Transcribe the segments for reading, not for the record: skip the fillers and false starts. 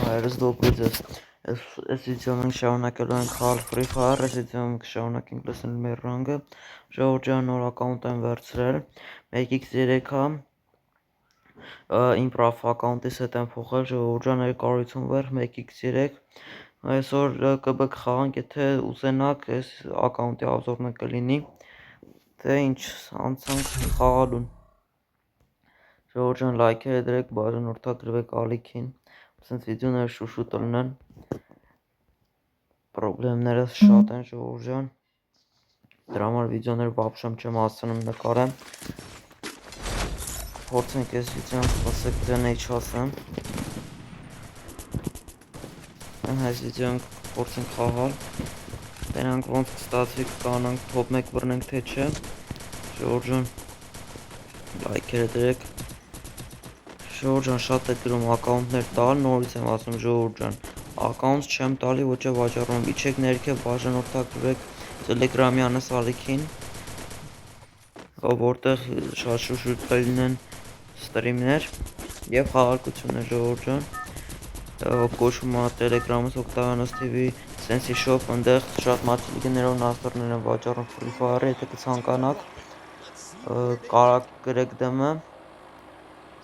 հայրս դոպրիձես այս վիդեոն շարունակելու ենք խաղալ Free Fire, այս վիդեոն շարունակենք լսնել մեր ռանգը, Ժողովրդյան նոր ակաունտ եմ վերցրել, 1x3-ա, իմ պրաֆ ակաունտիս հետ եմ փոխել, Ժողովրդյան երկարություն վեր 1x3, այսօր կբք խաղանք, եթե ուզենաք այս ակաունտի ավզորն կլինի, թե ինչ անցանք խաղալուն, Ժողովրդյան լայքերը դրեք, բաժանորդագրվեք ալիքին, սենց վիդեոները շուշուտ լնեն, պրոբլեմներս շատ են ժողովրդյան, դրա համար վիդեոներ վապշեմ չեմ հասցնում նկարեմ, փորձենք այս վիդեոն սպասեք դեն էչ ասեմ, այս վիդեոն փորձենք խաղալ, տենանք ոնց կստացվի կանանք թոփ 1 բռնենք թե չէ, ժողովրդյան լայքերը դրեք, ժողովրդյան շատ է գրում ակաունտներ տալ, նորից եմ ասում ժողովրդյան, ակաունտ չեմ տալի ոչ է վաճառում, իջեք ներքև բաժանորդագրվեք Telegram-ի անես ալիքին, որտեղ շատ շուշուտ կլինեն ստրիմներ և խաղարկություններ ժողովրդյան, կոչվում է Telegram-ս Octavianos TV Sensi Shop, ընդեղ շատ մատչելիքներով նաստրներ են վաճառում Free Fire-ը, եթե կցանկանաք, կարակ գրեք դմը,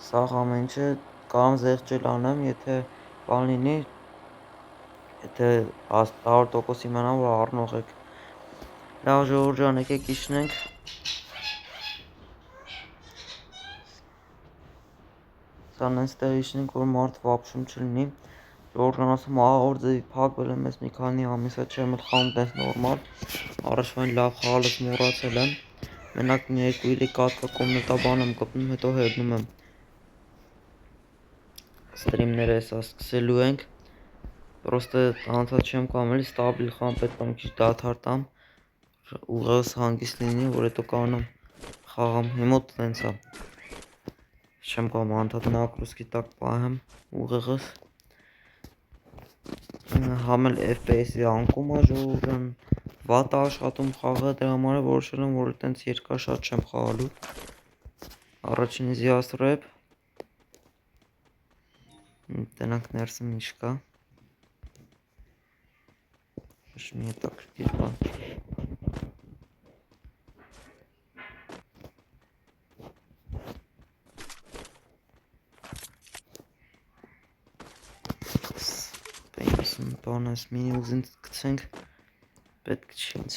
սաղ ամեն ինչը կամ զեղչել անեմ, եթե բան լինի, եթե 100% իմանամ, որ առնող եք, լավ ժողովրդյան եկեք իջնենք, սա նենց իջնենք, որ մարդ վապշում չլինի, ժողովրդյան ասում աղավոր ձևի փակվել եմ ես մի քանի ամիսա չեմ էլ խաղում տենց նորմալ, առաջվային լավ խաղալս մոռացել եմ, մենակ մի 2-3 կատկա կոմնետա բան եմ կպնում, հետո հետնում եմ, ստրիմները հեսա սկսելու ենք, պրոստը անցած չեմ կամ էլի ստաբիլ խաղամ պետք եմ քիչ դադար տամ, ուղեղս հանգիստ լինի, որ հետո կանամ խաղամ, հիմոտ տենց է, չեմ կամ անդադ նագրուսքի տակ պահեմ ուղեղս, համ էլ FPS-ի անկում է ժողովրդյան, վատ է աշխատում խաղը, դրա համար որոշել եմ, որ տենց երկար շատ չեմ խաղալու, առաջին Easy Rap, տենանք ներսում ինչ կա, ոչ մի հետաքրքիր բան, բան այս մինի ուզին կցենք, պետք չի ինձ,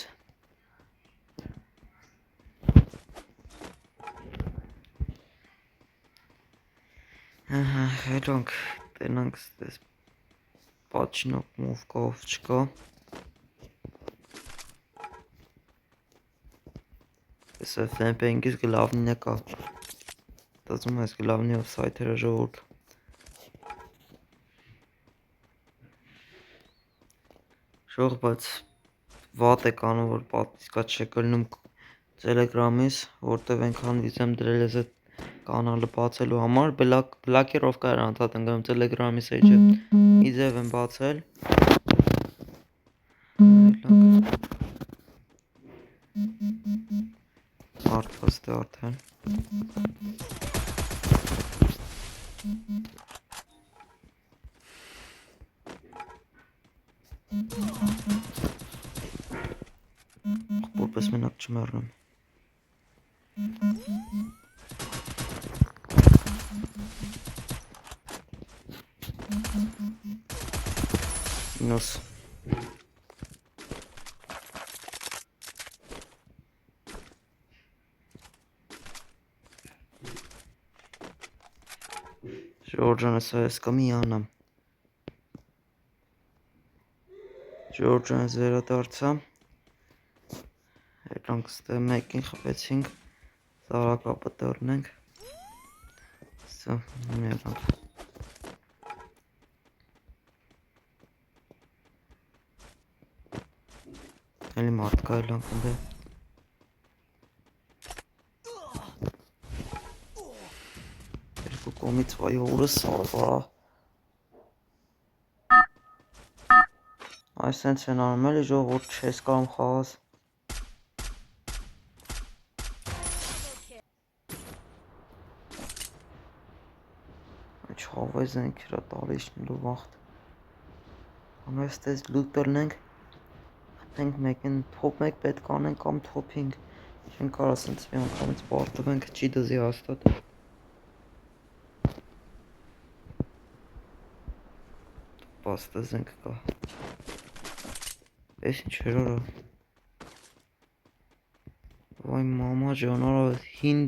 հետոնք տենանք ստես պատչինոք մով կա ով չկա, ես FNP-ինքից գլավնին է կա, տածում ես գլավնի ով սայթերը ժողորդ, ժող բայց վատ է կանում, որ պատիսկա չեք լնում Telegram-իս, որտև ենքան վիզ եմ դրել ես այդ կանալը բացելու համար, բլակերով կար անդադ ընգրում Telegram-ի սեջը, իզև եմ բացել, արդվաստ է արդեն, որպես մենակ չմեռնեմ, ինոս, ժողորջան ես կա մի անամ, ժողորջան ես վերադարձա, հետոնք ստե մեկին խպեցինք, զարակապը տորնենք, սա մերնանք, էլի մարդ կա էլանք ընդ է, երկու կոմից վայ օրը սարվարա, այս սենց են անում էլի ժողորդ չես կարում խաղաս, Չավայ զենքերա տալիս նլու վաղթ, Կամ այստեղ լուտ կլնենք, խփենք մեկին թոփ մեկ պետք անենք կամ թոփ 5, չեն կարող ասենց մի անգամից պարտվենք, չի դզի հաստատ։ Պաստեզենք կա։ Էս ինչ էր արա։ Վայ մամա ջան, արա հին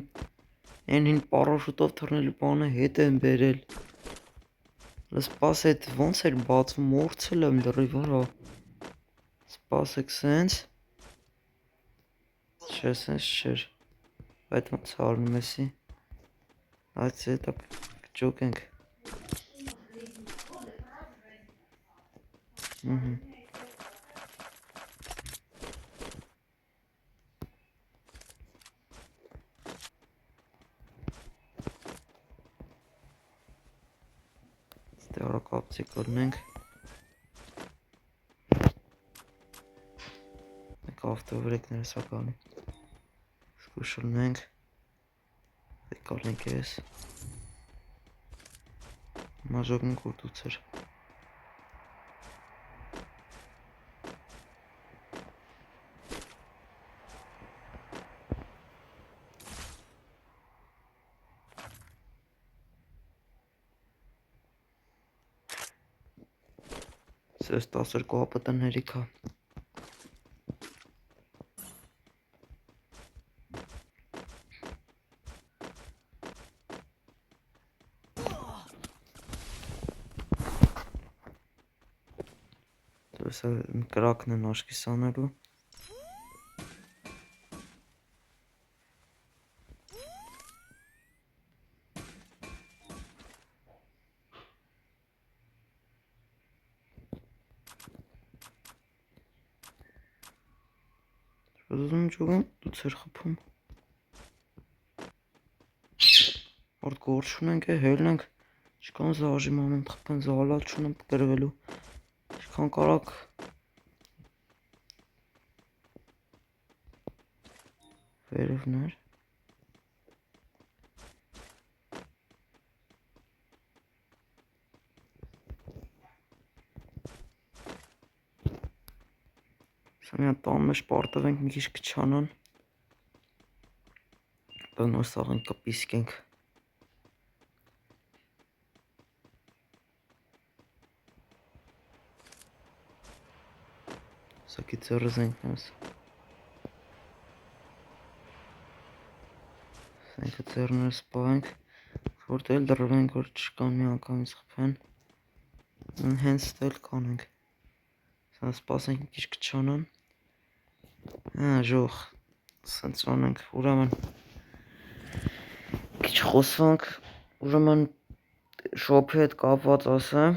հին պարաշուտով թռնելու բանը հետ են բերել։ Սպաս այդ ոնց էր բացվում, մորցել եմ լրիվ արա։ Սպասեք սենց։ Չէ, սենց չէր։ Այդ ոնց արնում էսի։ Այդ հետա կճոկենք։ Ստե արա կապցի կլնենք։ Մեկ ավտովրեկներ սականի։ Սկուշլնենք։ Կալենք ես։ Մաժոգն կուրտուց էր։ Սես 12 ապտների կա։ Դրսը կրակն են աշկիս անելու։ Ուզում ճուգում դուց էր խփում։ Որդ գործ ունենք է հելնենք, չկան զաժի մամենտ խփեն զալալ չունեմ գրվելու, չկան կարակ վերևներ։ Սա միան տան մեջ պարտվենք մի քիչ կչանան, նոր սաղեն կպիսկենք։ Սակի ծրыз ենք նոս։ Սենքը ծերներ սպահենք, որ դել դրվենք, որ չկան մի անգամից խփեն։ Հենց դել կանենք։ Սան սպասենք մի քիչ կչանան։ Ժող, սենց անենք, ուրեմն քիչ խոսանք, ուրեմն շոփի հետ կապված ասեմ,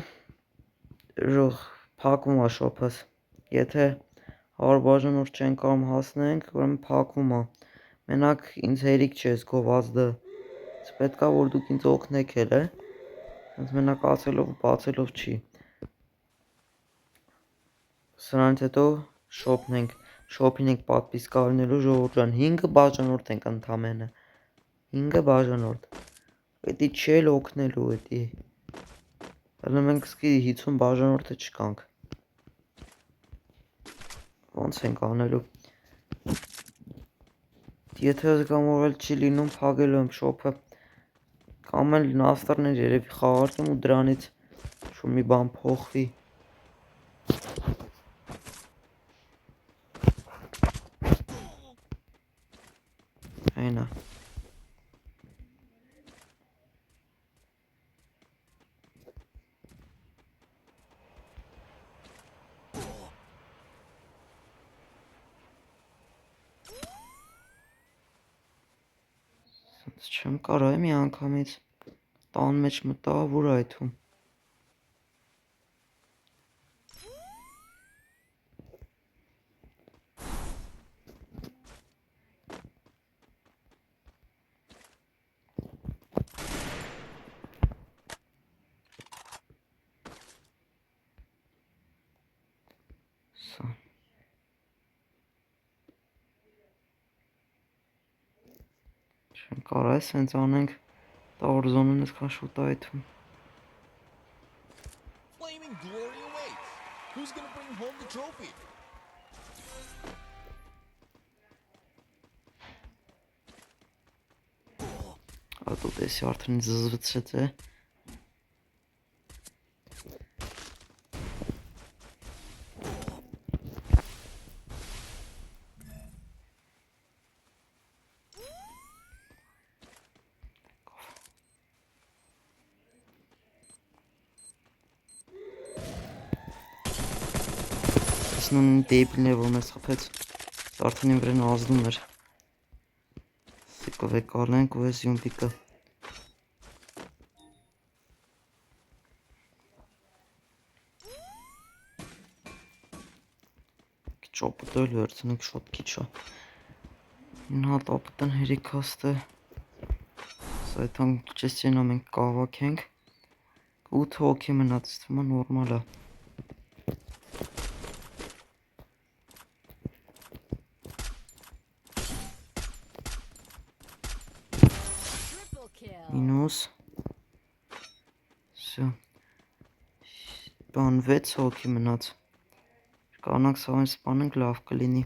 ժող փակվում է շոփս, եթե 100 բաժանորդ չեն կարող հասնենք, ուրեմն փակվում է, մենակ ինձ հերիք չես գովազդը, պետք է որ դուք ինձ օգնեք էլ է, հենց մենակ ասելով ու բացելով չի, սրանից հետո շոփին ենք պատպիսկա լինելու ժողովուրդ ջան, 5 բաժանորդ ենք ընդամենը, 5 բաժանորդ, պետի չի էլ օգնելու էդի, հələ մենք սկի 50 բաժանորդը չկանք, ոնց ենք անելու, եթե զգամ որ էլ չի լինում փակելու եմ շոփը, կամ էլ նաստարներ երևի խաղարկեմ ու դրանից շու մի բան փոխվի, այնա, չեմ կարող մի անգամից տան մեջ մտա, որ այդում սա չեմ կարող սենց անենք տավոր զոնն էսքան շուտ այդում Flaming glory awaits. Who's gonna bring home the trophy? Ատու տեսի արդեն զզվցրեց է։ Նույն դեբիլն է, որ մեզ խփեց, արդեն իմ վրան ազդում էր։ Սիկով է կալենք ու ես յումպիկը։ Քիչ ապտել վերցնենք շատ քիչ է։ Նատ ապտան հերիք հաստը։ Սայթան չեսցենա մենք կավակ ենք։ 8 հոգի մնաց, թվում է նորմալ է։ Մինուս Всё. Բան 6 հոգի մնաց։ Կանանք սավեն սպանենք լավ կլինի։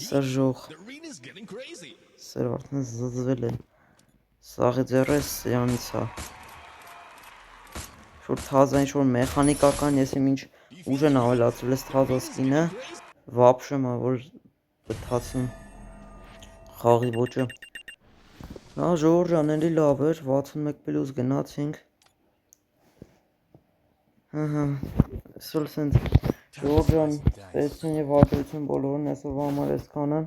Սրժող։ Սեր արդեն զզվել են։ Սաղի ձեռես սյանից է։ Շուր թազա ինչ-որ մեխանիկական, ես իմ ինչ ուժ են ավելացրել ես թազա սկինը, վապշեմ է, որ բթացնում խաղի ոճը։ Նա ժողորջան էլի լավ էր, 61 պլյուս գնացինք։ Այսօր սենց ժողորջան տեսություն և վադրություն բոլորն այսօրվա համար այսքանը։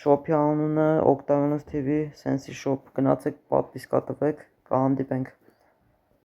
Շոփի անունը Octavianus TV, Sensi Shop, գնացեք պատվիսկա տվեք, կհանդիպենք։